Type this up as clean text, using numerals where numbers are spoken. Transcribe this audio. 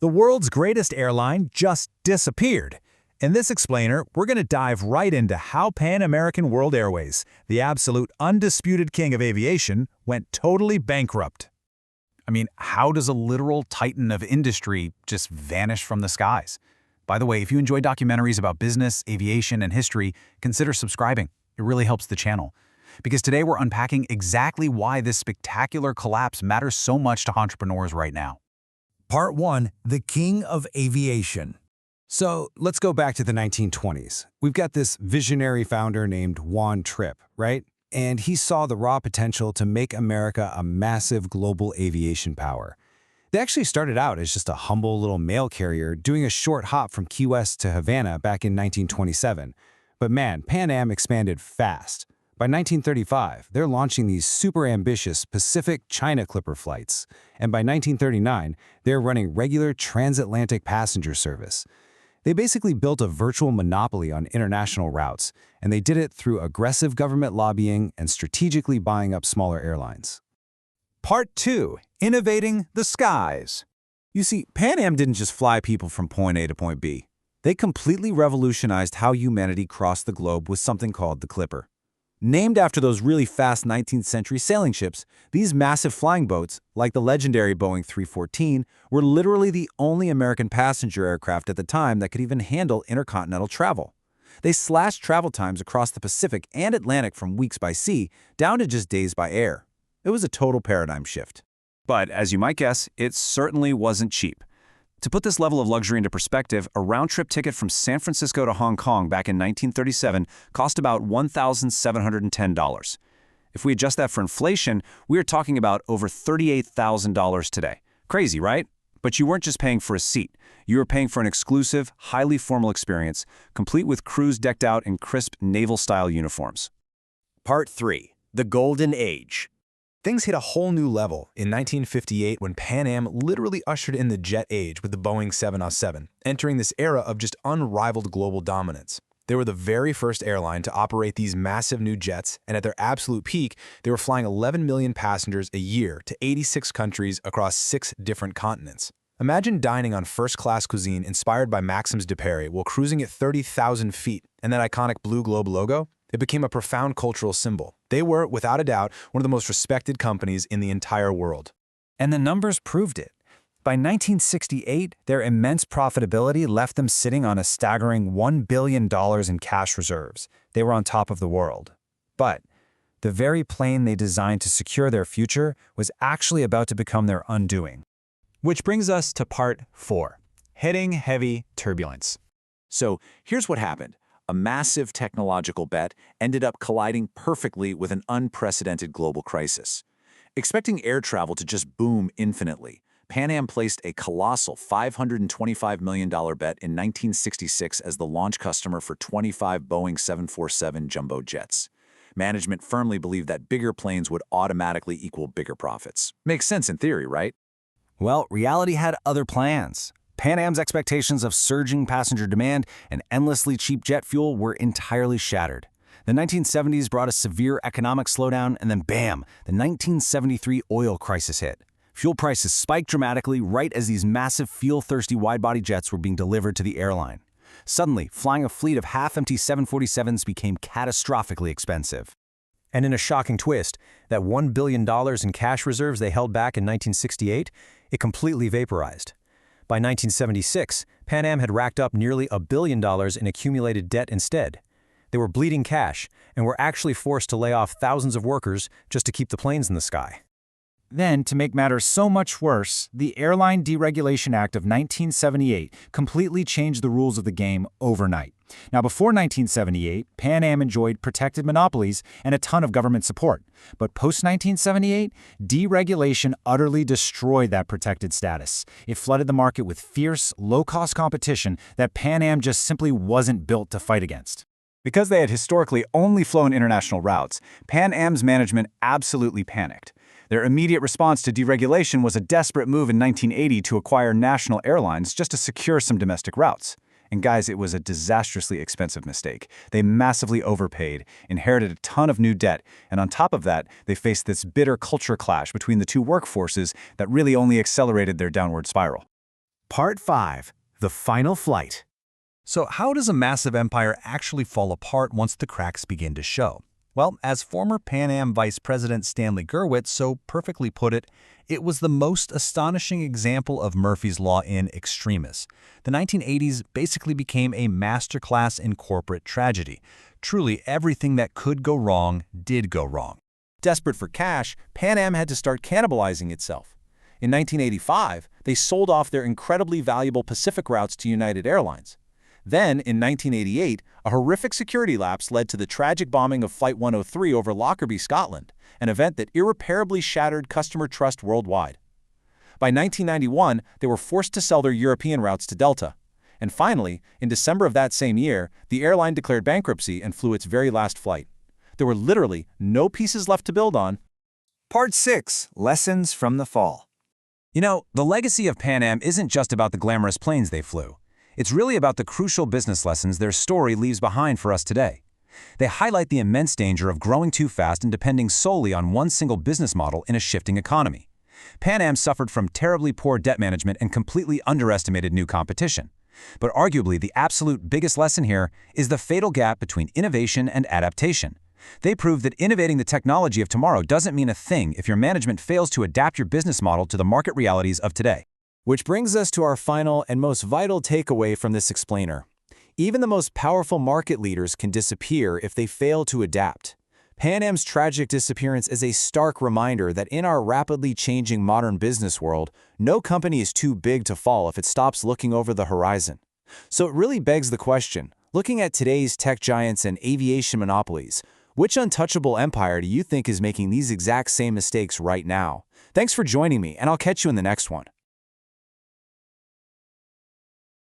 The world's greatest airline just disappeared. In this explainer, we're going to dive right into how Pan American World Airways, the absolute undisputed king of aviation, went totally bankrupt. I mean, how does a literal titan of industry just vanish from the skies? By the way, if you enjoy documentaries about business, aviation, and history, consider subscribing. It really helps the channel. Because today we're unpacking exactly why this spectacular collapse matters so much to entrepreneurs right now. Part 1. The King of Aviation. So let's go back to the 1920s. We've got this visionary founder named Juan Trippe, right? And he saw the raw potential to make America a massive global aviation power. They actually started out as just a humble little mail carrier doing a short hop from Key West to Havana back in 1927. But man, Pan Am expanded fast. By 1935, they're launching these super ambitious Pacific-China Clipper flights. And by 1939, they're running regular transatlantic passenger service. They basically built a virtual monopoly on international routes, and they did it through aggressive government lobbying and strategically buying up smaller airlines. Part 2. Innovating the skies. You see, Pan Am didn't just fly people from point A to point B. They completely revolutionized how humanity crossed the globe with something called the Clipper. Named after those really fast 19th century sailing ships, these massive flying boats, like the legendary Boeing 314, were literally the only American passenger aircraft at the time that could even handle intercontinental travel. They slashed travel times across the Pacific and Atlantic from weeks by sea down to just days by air. It was a total paradigm shift. But as you might guess, it certainly wasn't cheap. To put this level of luxury into perspective, a round-trip ticket from San Francisco to Hong Kong back in 1937 cost about $1,710. If we adjust that for inflation, we are talking about over $38,000 today. Crazy, right? But you weren't just paying for a seat. You were paying for an exclusive, highly formal experience, complete with crews decked out in crisp naval-style uniforms. Part 3. The Golden Age. Things hit a whole new level in 1958 when Pan Am literally ushered in the jet age with the Boeing 707, entering this era of just unrivaled global dominance. They were the very first airline to operate these massive new jets, and at their absolute peak, they were flying 11 million passengers a year to 86 countries across 6 different continents. Imagine dining on first-class cuisine inspired by Maxims de Paris while cruising at 30,000 feet, and that iconic blue globe logo? It became a profound cultural symbol. They were, without a doubt, one of the most respected companies in the entire world. And the numbers proved it. By 1968, their immense profitability left them sitting on a staggering $1 billion in cash reserves. They were on top of the world. But the very plane they designed to secure their future was actually about to become their undoing. Which brings us to Part 4. Hitting heavy turbulence. So here's what happened. A massive technological bet ended up colliding perfectly with an unprecedented global crisis. Expecting air travel to just boom infinitely, Pan Am placed a colossal $525 million bet in 1966 as the launch customer for 25 Boeing 747 jumbo jets. Management firmly believed that bigger planes would automatically equal bigger profits. Makes sense in theory, right? Well, reality had other plans. Pan Am's expectations of surging passenger demand and endlessly cheap jet fuel were entirely shattered. The 1970s brought a severe economic slowdown, and then bam, the 1973 oil crisis hit. Fuel prices spiked dramatically right as these massive fuel-thirsty wide-body jets were being delivered to the airline. Suddenly, flying a fleet of half-empty 747s became catastrophically expensive. And in a shocking twist, that $1 billion in cash reserves they held back in 1968, it completely vaporized. By 1976, Pan Am had racked up nearly $1 billion in accumulated debt instead. They were bleeding cash and were actually forced to lay off thousands of workers just to keep the planes in the sky. Then, to make matters so much worse, the Airline Deregulation Act of 1978 completely changed the rules of the game overnight. Now, before 1978, Pan Am enjoyed protected monopolies and a ton of government support. But post-1978, deregulation utterly destroyed that protected status. It flooded the market with fierce, low-cost competition that Pan Am just simply wasn't built to fight against. Because they had historically only flown international routes, Pan Am's management absolutely panicked. Their immediate response to deregulation was a desperate move in 1980 to acquire national airlines just to secure some domestic routes. And guys, it was a disastrously expensive mistake. They massively overpaid, inherited a ton of new debt, and on top of that, they faced this bitter culture clash between the two workforces that really only accelerated their downward spiral. Part 5. The Final Flight. So how does a massive empire actually fall apart once the cracks begin to show? Well, as former Pan Am Vice President Stanley Gurwitz so perfectly put it, it was the most astonishing example of Murphy's Law in extremis. The 1980s basically became a masterclass in corporate tragedy. Truly, everything that could go wrong did go wrong. Desperate for cash, Pan Am had to start cannibalizing itself. In 1985, they sold off their incredibly valuable Pacific routes to United Airlines. Then, in 1988, a horrific security lapse led to the tragic bombing of Flight 103 over Lockerbie, Scotland, an event that irreparably shattered customer trust worldwide. By 1991, they were forced to sell their European routes to Delta. And finally, in December of that same year, the airline declared bankruptcy and flew its very last flight. There were literally no pieces left to build on. Part 6. Lessons from the Fall. You know, the legacy of Pan Am isn't just about the glamorous planes they flew. It's really about the crucial business lessons their story leaves behind for us today. They highlight the immense danger of growing too fast and depending solely on one single business model in a shifting economy. Pan Am suffered from terribly poor debt management and completely underestimated new competition. But arguably, the absolute biggest lesson here is the fatal gap between innovation and adaptation. They proved that innovating the technology of tomorrow doesn't mean a thing if your management fails to adapt your business model to the market realities of today. Which brings us to our final and most vital takeaway from this explainer. Even the most powerful market leaders can disappear if they fail to adapt. Pan Am's tragic disappearance is a stark reminder that in our rapidly changing modern business world, no company is too big to fall if it stops looking over the horizon. So it really begs the question, looking at today's tech giants and aviation monopolies, which untouchable empire do you think is making these exact same mistakes right now? Thanks for joining me, and I'll catch you in the next one.